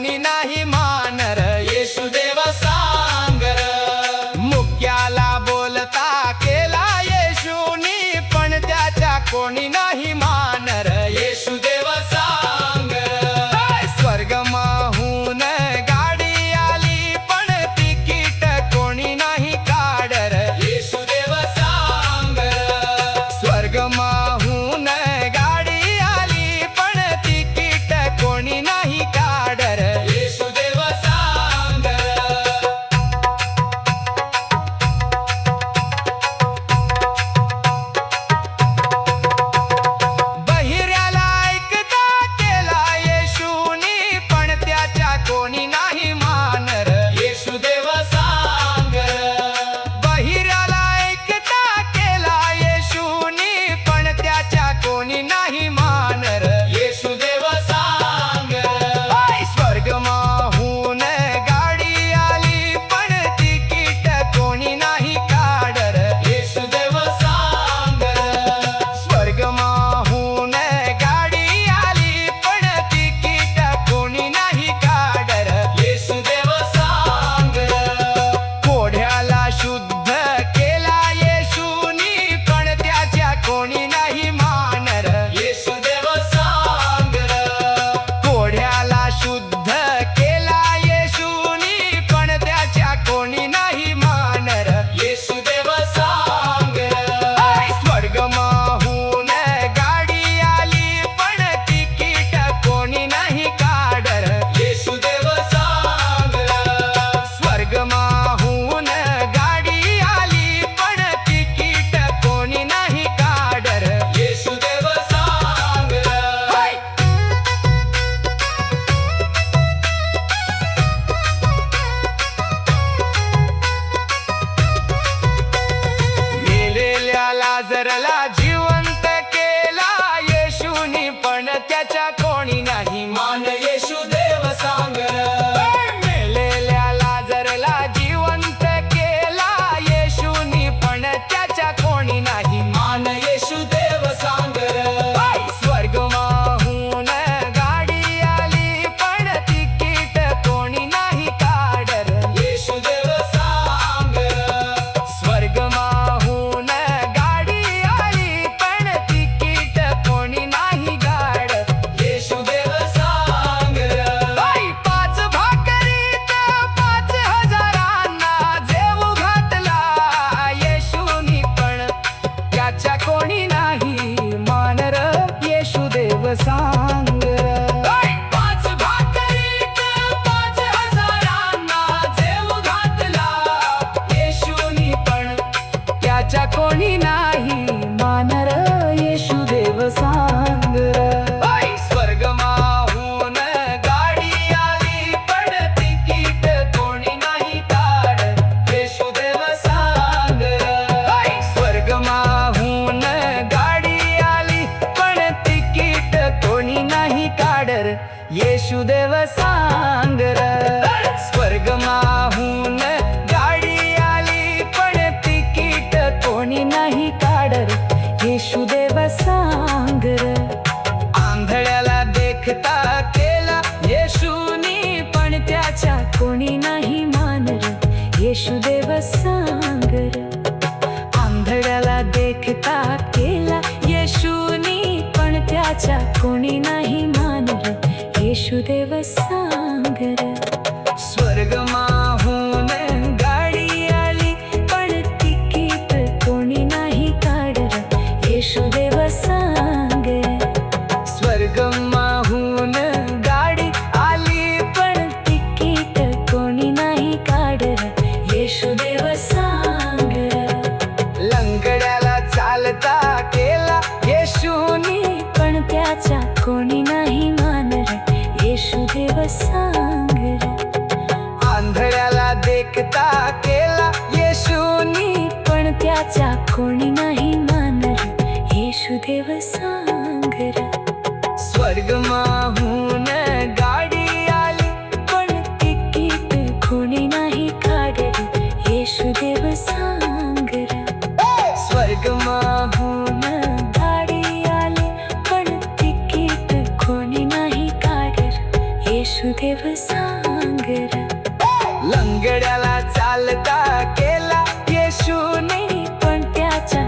कोणी नाही मानर येशुदेव सांगर मुक्याला बोलता केला येशूनी पण त्याच्या कोणी नाही मानर येशुदेव सांगर स्वर्गमाहून गाडी आली पण तिकीट कोणी नाही काढर येशुदेव सांगर स्वर्गमाहून गाडी आली पण तिकीट कोणी नाही काढर येशुदेव सांगर बहिऱ्याला ऐकता केला येशूनी पण त्याच्या कोणी नाही मानर येशुदेव सांगर बहिऱ्याला ऐकता केला येशूनी पण त्याच्या कोणी नाही मानर येशुदेव सांगर स्वर्गमाहून गाडी आली पण तिकीट कोणी नाही काढर येशुदेव सांगर स्वर्गमाहून गाडी आली पण तिकीट कोणी नाही काढर येशुदेव सांगर कोढ्याला शुद्ध केला येशूनी पण त्याच्या कोणी नाही मानर येशुदेव सांगर कोढ्याला शुद्ध केला येशूनी पण त्याच्या कोणी नाही मानर येशुदेव सांगर स्वर्गमाहून गाडी आली पण तिकीट कोणी नाही काढर येशुदेव सांगर स्वर्गमाहून गाडी आली पण तिकीट कोणी नाही काढर येशुदेव सांगर मेलेल्या लाजरला जिवंत केला येशूनी पण त्याच्या कोणी नाही मान येशुदेव सांगर मेलेल्या लाजरला जिवंत केला येशूनी पण त्याच्या कोणी नाही मान येशुदेव सांगर स्वर्गमाहून गाडी आली पण तिकीट कोणी नाही काढर येशुदेव सांगर स्वर्गमाहून गाडी आली पण तिकीट कोणी नाही काढर येशुदेव सांगर पाच भाकरीत 5,000 जेवू घातला येशूनी पण त्याच्या कोणी नाही मानर येशुदेव सांगर पाच भाकरीत 5,000 जेवू घातला येशूनी पण त्याच्या कोणी नाही मानर येशुदेव सांगर स्वर्गमाहून गाडी आली पण तिकीट कोणी नाही काढर येशुदेव सांगर स्वर्गमाहून गाडी आली पण तिकीट कोणी नाही काढर येशुदेव सांगर स्वर्गमाहून गाडी आली पण तिकीट कोणी नाही काढर येशुदेव सांगर आंधळ्याला देखता केला येशूनी पण त्याच्या कोणी नाही मानर येशुदेव सांगर आंधळ्याला देखता केला येशूनी पण त्याच्या कोणी नाही मानर येशुदेव सांगर स्वर्गमाहून गाडी आली पण तिकीट कोणी नाही काढर येशुदेव सांगर स्वर्गमाहून गाडी आली पण तिकीट कोणी नाही काढर येशुदेव सांगर लंगड्याला चालता केला येशूनी पण त्याच्या कोणी नाही मानर येशुदेव सांगर आंधळ्याला देखता केला येशूनी पण त्याच्या कोणी नाही मानर येशुदेव सांगर स्वर्गमाहून गाडी आली पण तिकीट कोणी नाही काढर येशुदेव सांगर स्वर्गमाहून गाडी आली पण तिकीट कोणी नाही काढर येशुदेव सांगर. लंगड्याला चालता केला येशूने, पण त्याच्या